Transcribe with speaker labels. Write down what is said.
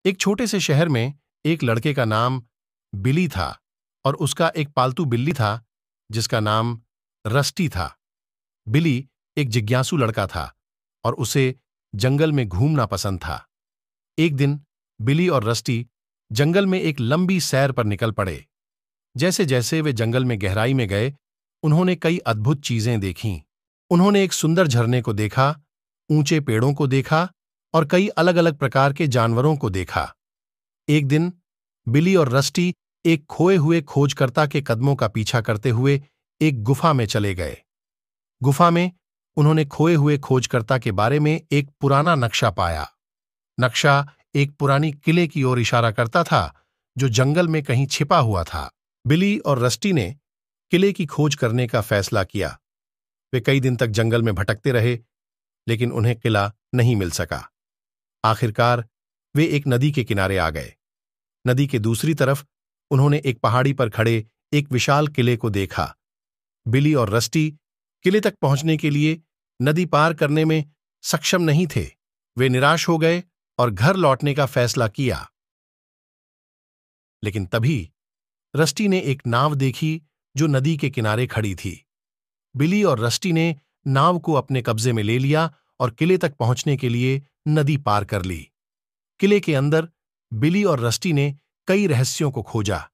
Speaker 1: एक छोटे से शहर में एक लड़के का नाम बिली था और उसका एक पालतू बिल्ली था जिसका नाम रस्टी था। बिली एक जिज्ञासु लड़का था और उसे जंगल में घूमना पसंद था। एक दिन बिली और रस्टी जंगल में एक लंबी सैर पर निकल पड़े। जैसे जैसे वे जंगल में गहराई में गए, उन्होंने कई अद्भुत चीजें देखीं। उन्होंने एक सुंदर झरने को देखा, ऊंचे पेड़ों को देखा और कई अलग अलग प्रकार के जानवरों को देखा। एक दिन बिली और रस्टी एक खोए हुए खोजकर्ता के कदमों का पीछा करते हुए एक गुफा में चले गए। गुफा में उन्होंने खोए हुए खोजकर्ता के बारे में एक पुराना नक्शा पाया। नक्शा एक पुरानी किले की ओर इशारा करता था जो जंगल में कहीं छिपा हुआ था। बिली और रस्टी ने किले की खोज करने का फैसला किया। वे कई दिन तक जंगल में भटकते रहे, लेकिन उन्हें किला नहीं मिल सका। आखिरकार वे एक नदी के किनारे आ गए। नदी के दूसरी तरफ उन्होंने एक पहाड़ी पर खड़े एक विशाल किले को देखा। बिली और रस्टी किले तक पहुंचने के लिए नदी पार करने में सक्षम नहीं थे। वे निराश हो गए और घर लौटने का फैसला किया। लेकिन तभी रस्टी ने एक नाव देखी जो नदी के किनारे खड़ी थी। बिली और रस्टी ने नाव को अपने कब्जे में ले लिया और किले तक पहुंचने के लिए नदी पार कर ली। किले के अंदर बिली और रस्टी ने कई रहस्यों को खोजा।